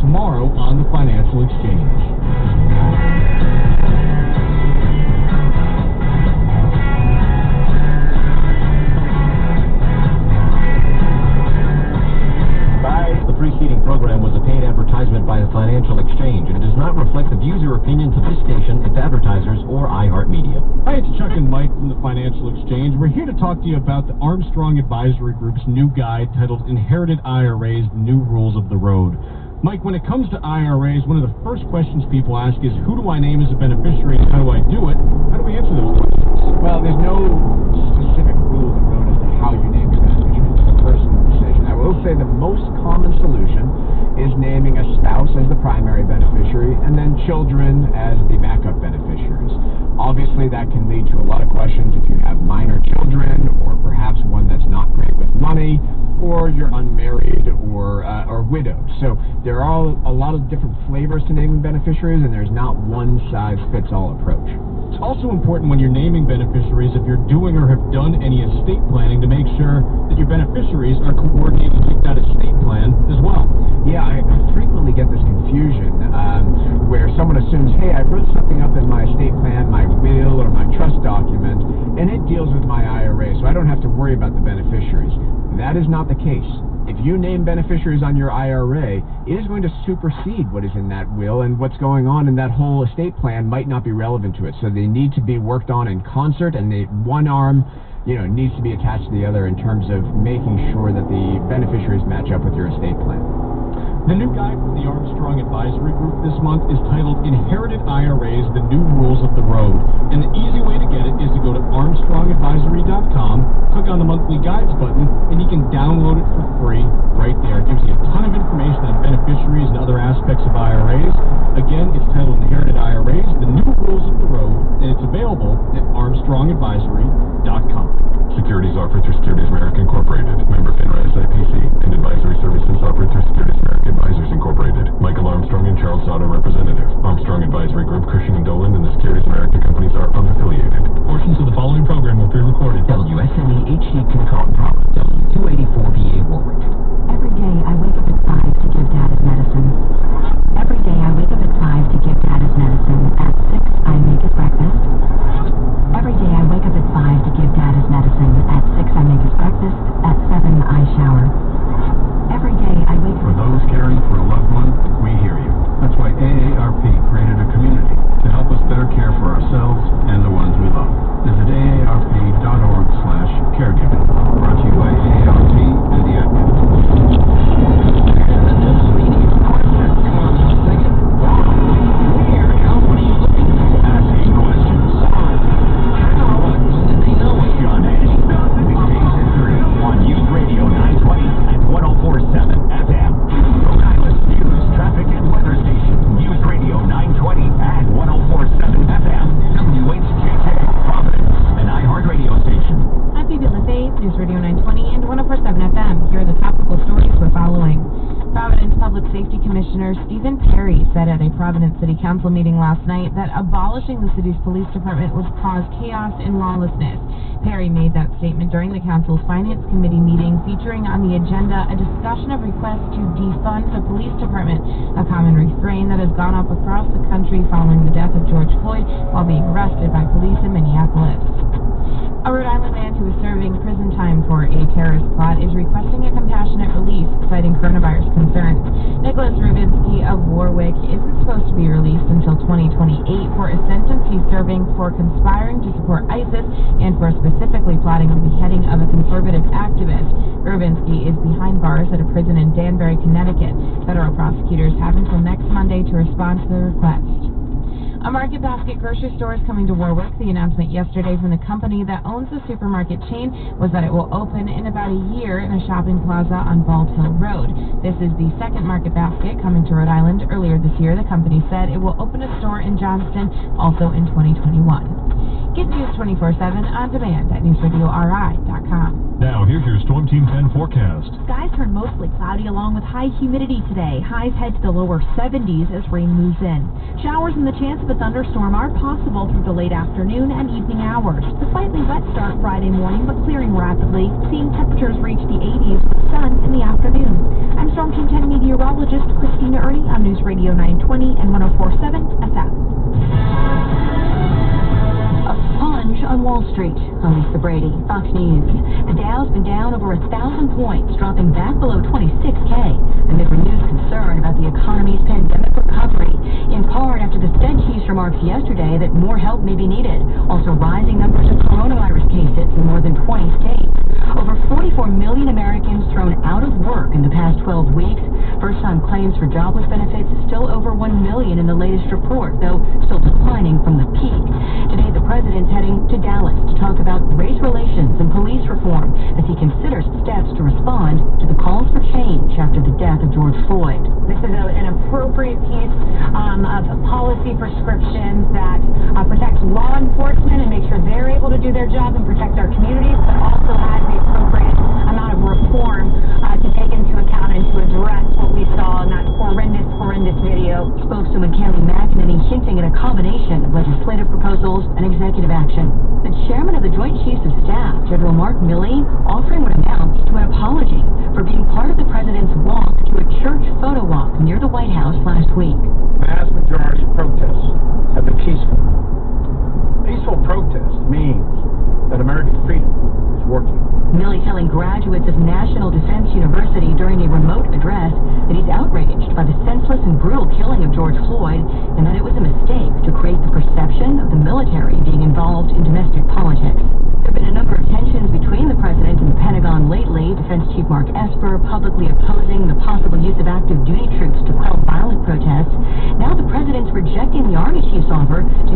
tomorrow on the Financial Exchange. The preceding program was a paid advertisement by the Financial Exchange, and it does not reflect the views or opinions of this station, its advertisers, or iHeartMedia. Hi, it's Chuck and Mike from the Financial Exchange. We're here to talk to you about the Armstrong Advisory Group's new guide titled Inherited IRAs, The New Rules of the Road. Mike, when it comes to IRAs, one of the first questions people ask is, who do I name as a beneficiary and how do I do it? How do we answer those questions? Well, there's no specific rule of thumb as to how you name your beneficiary. It's a personal decision. I will say the most common solution is naming a spouse as the primary beneficiary and then children as the backup beneficiaries. Obviously, that can lead to a lot of questions if you have minor children or perhaps one that's not great with money, or you're unmarried or widowed. So there are a lot of different flavors to naming beneficiaries, and there's not one size fits all approach. It's also important when you're naming beneficiaries if you're doing or have done any estate planning to make sure that your beneficiaries are coordinated with that estate plan as well. Yeah, I frequently get this confusion where someone assumes, hey, I wrote something up in my estate plan, my will, or my trust document, and it deals with my IRA, so I don't have to worry about the beneficiaries. That is not the case. If you name beneficiaries on your IRA, it is going to supersede what is in that will, and what's going on in that whole estate plan might not be relevant to it. So they need to be worked on in concert, and one arm needs to be attached to the other in terms of making sure that the beneficiaries match up with your estate plan. The new guide from the Armstrong Advisory Group this month is titled Inherited IRAs, The New Rules of the Road. And the easy way to get it is to go to armstrongadvisory.com, click on the monthly guides button, and you can download it for free right there. It gives you a ton of information on beneficiaries and other aspects of IRAs. Again, it's titled Inherited IRAs, The New Rules of the Road, and it's available at armstrongadvisory.com. Securities offered through Securities America Incorporated, member FINRA SIPC, and advisory services offered through Securities America Advisors Incorporated. Michael Armstrong and Charles Sauter, representative. Armstrong Advisory Group, Cushing & Dolan, and the Securities America companies are unaffiliated. Portions of the following program will be recorded. WSME HD Kincaid Power, W284VA Warwick. Every day I wake up at 5 to give Dad his medicine. Every day I wake up at 5 to give Dad his medicine. At 6 I make his breakfast. Every day I wake up at 5 to give Dad his medicine. At 6 I make his breakfast. At 7 I shower. Every day I wake up. For those caring for a loved one, we hear you. That's why AARP created a community to help us better care for ourselves and the ones we love. Visit aarp.org/caregiving. Brought to you by AARP and the Atwood. Providence City Council meeting last night that abolishing the city's police department would cause chaos and lawlessness. Perry made that statement during the council's Finance Committee meeting, featuring on the agenda a discussion of requests to defund the police department, a common refrain that has gone up across the country following the death of George Floyd while being arrested by police in Minneapolis. A Rhode Island man who is serving prison time for a terrorist plot is requesting a compassionate release, citing coronavirus concerns. Nicholas Rubinsky of Warwick isn't supposed to be released until 2028 for a sentence he's serving for conspiring to support ISIS and for specifically plotting the beheading of a conservative activist. Rubinsky is behind bars at a prison in Danbury, Connecticut. Federal prosecutors have until next Monday to respond to the request. A Market Basket grocery store is coming to Warwick. The announcement yesterday from the company that owns the supermarket chain was that it will open in about a year in a shopping plaza on Bald Hill Road. This is the second Market Basket coming to Rhode Island. Earlier this year, the company said it will open a store in Johnston also in 2021. Get news 24/7 on demand at newsradiori.com. Now, here's your Storm Team 10 forecast. Skies turn mostly cloudy along with high humidity today. Highs head to the lower 70s as rain moves in. Showers and the chance of a thunderstorm are possible through the late afternoon and evening hours. The slightly wet start Friday morning, but clearing rapidly, seeing temperatures reach the 80s. sun in the afternoon. I'm Storm King 10 meteorologist Christina Ernie on News Radio 920 and 104.7 FM. A plunge on Wall Street. I'm Lisa Brady, Fox News. The Dow's been down over 1,000 points, dropping back below 26K, amid renewed concern about the economy's pandemic recovery, in part after the Fed chief's remarks yesterday that more help may be needed. Also, rising numbers of coronavirus cases in more than 20 states. Over 44 million Americans thrown out of work in the past 12 weeks. First-time claims for jobless benefits still over 1 million in the latest report, though still declining from the peak. Today, the president's heading to Dallas to talk about race relations and police reform as he considers steps to respond to the calls for change after the death of George Floyd. This is an appropriate piece of policy prescriptions that protects law enforcement and make sure they're able to do their job and protect our communities, but also has the appropriate amount of reform to take into account and to address what we saw in that horrendous video. Spokeswoman Kelly McEnany hinting at a combination of legislative proposals and executive action. The chairman of the Joint Chiefs of Staff, General Mark Milley, offering what amounts to an apology for being part of the president's walk to a church photo walk near the White House last week. Vast majority of protests have been peaceful. Peaceful protest means that American freedom is working. Milley telling graduates of National Defense University during a remote address that he's outraged by the senseless and brutal killing of George Floyd and that it was a mistake to create the perception of the military being involved in domestic politics. There have been a number of tensions between the president and the Pentagon lately. Defense Chief Mark Esper publicly opposing the possible use of active duty troops to quell violent protests. Now the president's rejecting the Army chief's offer to